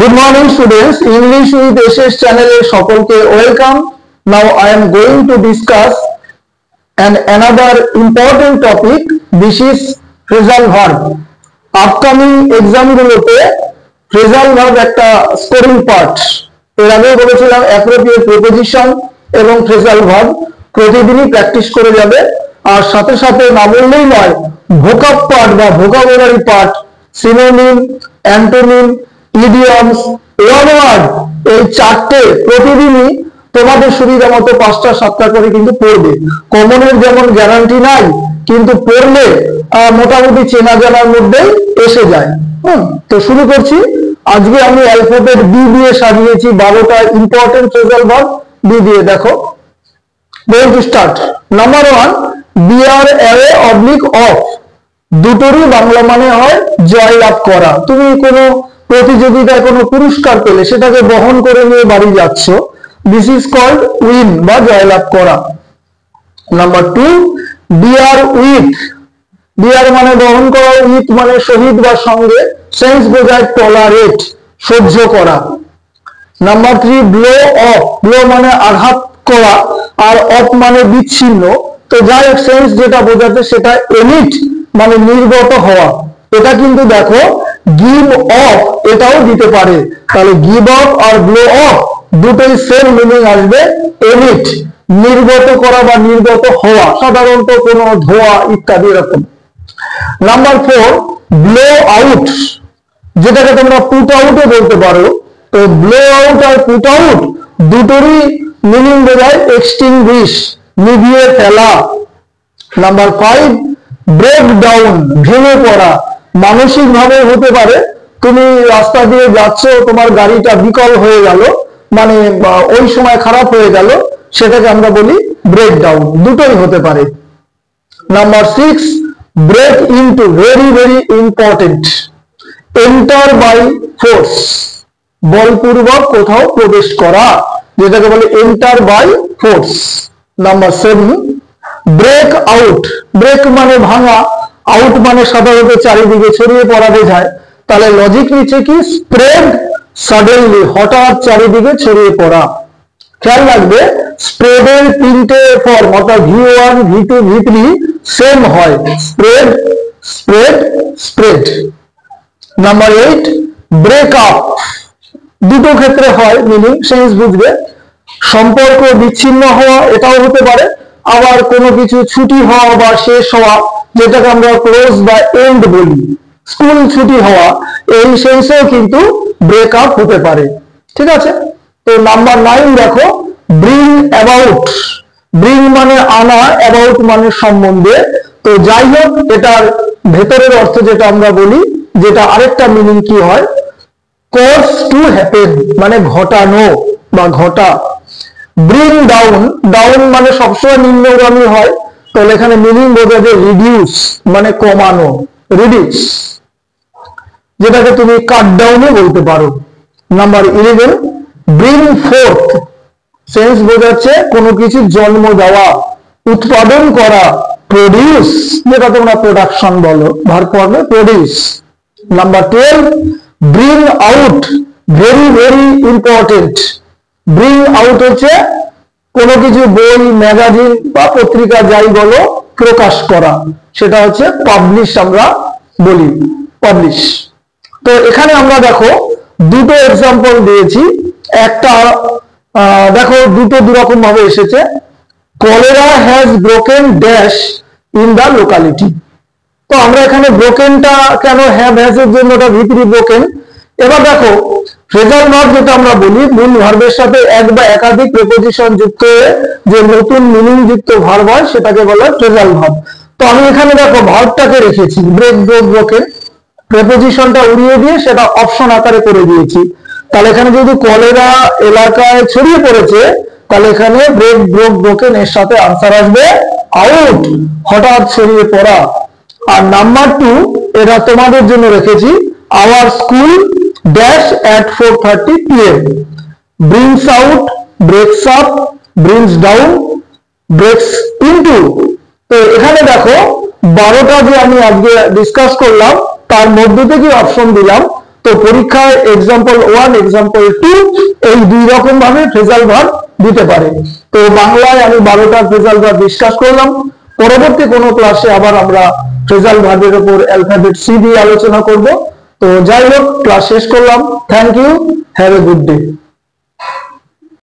Good morning students, English with SS channel এ সকলকে welcome. Now I am going to discuss another important topic. This is phrasal verb. Upcoming exam গুলোতে phrasal verb একটা scoring part. এর আগে বলেছিলাম appropriate preposition এবং phrasal verb প্রতিদিনই practice করে যাবে, আর সাথে সাথে না বললেই নয় vocab part বা vocabulary part, synonym, antonym, idioms, one word, এই চারটে প্রতিদিনই তোমাদের সুবিধা মতো 5টা 7টা করে কিন্তু পড়বে। কমনের যেমন গ্যারান্টি নাই, কিন্তু পড়লে মোটামুটি চেনা জানার মধ্যেই এসে যায়। তো শুরু করছি। আজকে আমি অ্যালফাবেট বি দিয়ে সাজিয়েছি 12টা ইম্পর্টেন্ট ফ্রেজাল ভার্ব। বি দিয়ে দেখো, going to start. Number 1, bear away oblique off, দুটোরই বাংলা মানে হয় জয় লাভ করা। তুমি কোনো প্রতিযোগিতায় কোনো পুরস্কার পেলে সেটাকে বহন করে নিয়ে বাড়ি যাচ্ছ, দিস ইজ কল্ড উইন বা জয়লাভ করা। নাম্বার 2, বিয়ার উইথ, বিয়ার মানে বহন করা, উইথ মানে সহিত বা সঙ্গে, সেন্স বোঝায় টলারেট সহ্য করা। নাম্বার 3, ব্লো অফ, ব্লো মানে আঘাত করা আর অফ মানে বিচ্ছিন্ন, তো যাই হোক সেন্স যেটা বোঝাতে সেটা এমিট মানে নির্গত হওয়া। এটা কিন্তু দেখো গিভ অফ এটাও দিতে পারে, তাহলে গিভ অফ আর ব্লো অফ দুটোই সেম মিনিং আসবে, এমিট নির্গত করা বা নির্গত হওয়া, সাধারণত কোনো ধোয়া ইত্যাদি এরকম। নাম্বার 4, ব্লো আউট, যেটাকে তোমরা পুট আউটও বলতে পারো। তো ব্লো আউট আর পুট আউট দুটোরই মিনিং বোঝায় এক্সটিংগুইশ নিভিয়ে ফেলা। নাম্বার 5, ব্রেক ডাউন ভেঙে পড়া, মানসিক ভাবে হতে পারে, তুমি রাস্তা দিয়ে যাচ্ছ, তোমার গাড়িটা বিকল হয়ে গেল, মানে ওই সময় খারাপ হয়ে গেল, সেটাকে আমরা বলি ব্রেক ডাউন, দুটোই হতে পারে। Number 6, break into, very very important, enter by force, বলপূর্বক কোথাও প্রবেশ করা, যেটাকে বলে enter by force. Number 7, break out, break মানে ভাঙা, আউট মানে সাধারণত চারিদিকে ছড়িয়ে পড়া বোঝায়, তাহলে লজিক নিচে কি, স্প্রেড সাডেনলি, হঠাৎ চারিদিকে ছড়িয়ে পড়া। খেয়াল রাখবে স্প্রেডের 3টে ফর্ম, অর্থাৎ V1, V2, V3 সেম হয়, spread, spread, spread. Number 8, break up, দুটো ক্ষেত্রে হয় মিনিং, সেন্স বুঝবে, সম্পর্ক বিচ্ছিন্ন হওয়া এটাও হতে পারে, আবার কোনো কিছু ছুটি হওয়া বা শেষ হওয়া, যেটাকে আমরা ক্লোজ বা এন্ড বলি, স্কুল ছুটি হওয়া, এই সেন্সেও কিন্তু ব্রেক আপ হতে পারে। ঠিক আছে, তো নাম্বার 9 দেখো, ব্রিং অ্যাবাউট, ব্রিং মানে আনা, অ্যাবাউট মানে সম্বন্ধে, তো যাই হোক এটার ভেতরের অর্থ যেটা আমরা বলি, যেটা আরেকটা মিনিং কি হয়, কজ টু হ্যাপেন মানে ঘটানো বা ঘটা। ব্রিং ডাউন, ডাউন মানে সবসময় নিম্নগামী হয়, তাহলে এখানে মিনিং বোঝাবে রিডিউস মানে কমানো, রিডিউস, যেটাকে তুমি কাট ডাউনও বলতে পারো। নাম্বার 11, ব্রিং ফোর্থ, সেন্স বোঝাচ্ছে কোনো কিছু জন্ম দেওয়া, উৎপাদন করা, প্রডিউস, যেটা তোমরা প্রোডাকশন বলো, ভার্ব ফর্মে produce. Number 12, bring out, very very important, bring out হচ্ছে কোনো কিছু বই, ম্যাগাজিন বা পত্রিকা যাই বলো প্রকাশ করা, সেটা হচ্ছে পাবলিশ আমরা বলি, পাবলিশ। তো এখানে আমরা দেখো দুটো এক্সাম্পল দিয়েছি, একটা দেখো দুটো দুরকম ভাবে এসেছে, cholera has broken dash in the locality. তো আমরা এখানে ব্রোকেনটা কেন, হ্যাভ হ্যাজ এর জন্য ওটা ভিতরি ব্রোকেন। এবার দেখো ফ্রেজাল ভার্ব যেটা আমরা বলি, মূল ভার্বের সাথে এক বা একাধিক প্রিপোজিশন যুক্ত হয়ে যে নতুন মিনিং যুক্ত ভার্ব হয় সেটাকে বলা হয় ফ্রেজাল ভার্ব। তো আমি এখানে দেখো ভার্বটাকে রেখেছি ব্রেক, ব্রোক, ব্রোকেন, প্রিপোজিশনটা উড়িয়ে দিয়ে সেটা অপশন আকারে করে দিয়েছি। তাহলে এখানে যদি কলেরা এলাকায় ছড়িয়ে পড়েছে, তাহলে এখানে ব্রেক, ব্রোক, ব্রোকেন এর সাথে আনসার আসবে আউট, হঠাৎ ছড়িয়ে পড়া। আর নাম্বার 2 এটা তোমাদের জন্য রেখেছি, our school dash at 4:30 PM, brings out, breaks up, brings down, breaks into। তো এখানে দেখো 12টা যে আমি আজকে ডিসকাস করলাম তার মধ্যে থেকে অপশন দিলাম, তো তো পরীক্ষায় এক্সাম্পল 1 এক্সাম্পল 2 এই দুই রকম ভাবে ফ্রেজাল ভার্ব দিতে পারে। তো বাংলায় আমি 12টা ফ্রেজাল ভার্ব ডিসকাস করলাম। পরবর্তী কোনো ক্লাসে আবার আমরা ফ্রেজাল ভার্বের উপর অ্যালফাবেট সি দিয়ে আলোচনা করব। তো যাই হোক, ক্লাস শেষ করলাম। Thank you, have a good day.